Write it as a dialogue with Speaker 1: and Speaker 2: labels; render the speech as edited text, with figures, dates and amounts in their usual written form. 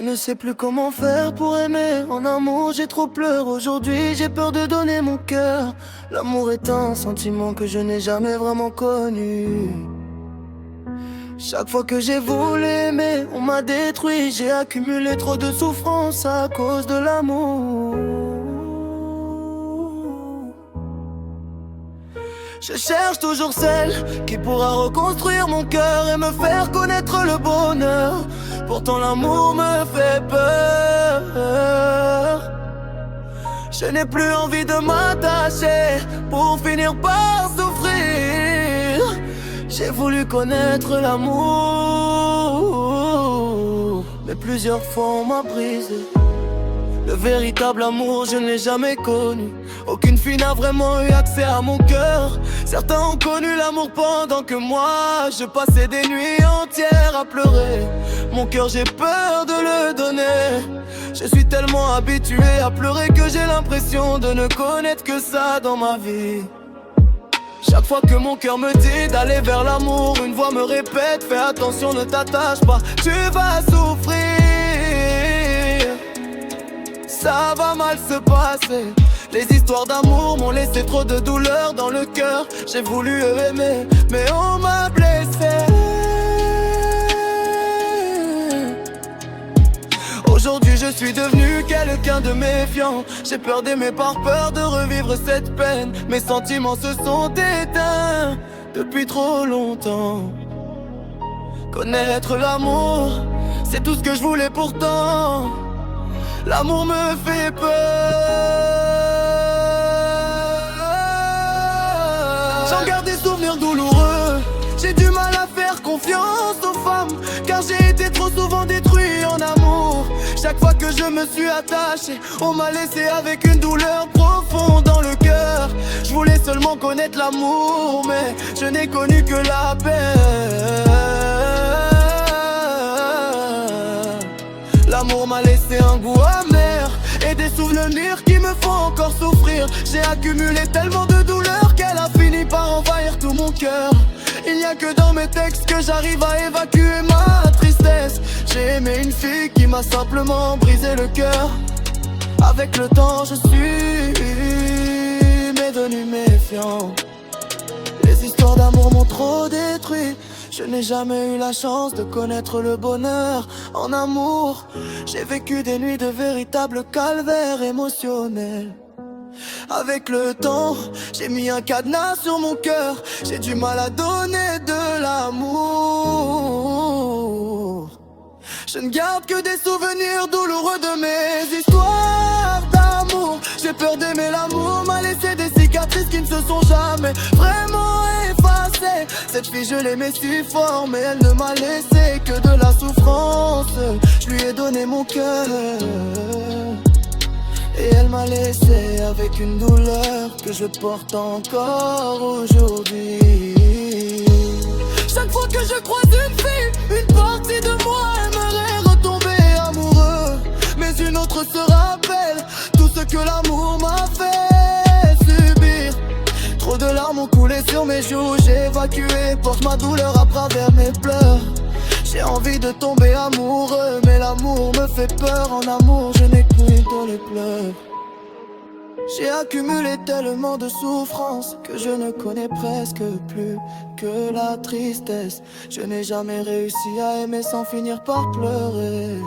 Speaker 1: ne sais plus comment faire pour aimer. En amour j'ai trop pleuré. Aujourd'hui j'ai peur de donner mon cœur. L'amour est un sentiment que je n'ai jamais vraiment connu. Chaque fois que j'ai voulu aimer, on m'a détruit. J'ai accumulé trop de souffrance à cause de l'amour. Je cherche toujours celle qui pourra reconstruire mon cœur et me faire connaître le bonheur. Pourtant l'amour me fait peur. Je n'ai plus envie de m'attacher pour finir par souffrir. J'ai voulu connaître l'amour, mais plusieurs fois on m'a brisé. Le véritable amour je ne l'ai jamais connu. Aucune fille n'a vraiment eu accès à mon cœur. Certains ont connu l'amour pendant que moi je passais des nuits entières à pleurer. Mon cœur j'ai peur de le donner. Je suis tellement habitué à pleurer que j'ai l'impression de ne connaître que ça dans ma vie. Chaque fois que mon cœur me dit d'aller vers l'amour, une voix me répète: fais attention, ne t'attache pas, tu vas souffrir. Ça va mal se passer. Les histoires d'amour m'ont laissé trop de douleur dans le cœur. J'ai voulu aimer, mais on m'a blessé. Aujourd'hui je suis devenu quelqu'un de méfiant. J'ai peur d'aimer par peur de revivre cette peine. Mes sentiments se sont éteints depuis trop longtemps. Connaître l'amour, c'est tout ce que je voulais pourtant. L'amour me fait peur. J'en garde des souvenirs douloureux. J'ai du mal à faire confiance aux femmes, car j'ai été trop souvent détruit en amour. Chaque fois que je me suis attaché, on m'a laissé avec une douleur profonde dans le cœur. Je voulais seulement connaître l'amour, mais je n'ai connu que la peine. L'amour m'a laissé un goût amer et des souvenirs qui me font encore souffrir. J'ai accumulé tellement de douleur qu'elle a fini par envahir tout mon cœur. Il n'y a que dans mes textes que j'arrive à évacuer ma tristesse. J'ai aimé une fille qui m'a simplement brisé le cœur. Avec le temps je suis devenu méfiant. Les histoires d'amour m'ont trop détruit. Je n'ai jamais eu la chance de connaître le bonheur en amour. J'ai vécu des nuits de véritable calvaire émotionnel. Avec le temps, j'ai mis un cadenas sur mon cœur. J'ai du mal à donner de l'amour. Je ne garde que des souvenirs douloureux de mes histoires d'amour. J'ai peur d'aimer l'amour, m'a laissé des cicatrices qui ne se sont jamais vraiment effacées. Cette fille je l'aimais si fort, mais elle ne m'a laissé que de la souffrance. Je lui ai donné mon cœur et elle m'a laissé avec une douleur que je porte encore aujourd'hui. Chaque fois que je croise une fille, une partie de moi aimerait retomber amoureux. Mais une autre se rappelle tout ce que l'amour m'a fait subir. Trop de larmes ont coulé sur mes joues, j'ai évacué, porte ma douleur à travers mes pleurs. J'ai envie de tomber amoureux, mais l'amour me fait peur. En amour je n'ai qu'une dans les pleurs. J'ai accumulé tellement de souffrances que je ne connais presque plus que la tristesse. Je n'ai jamais réussi à aimer sans finir par pleurer.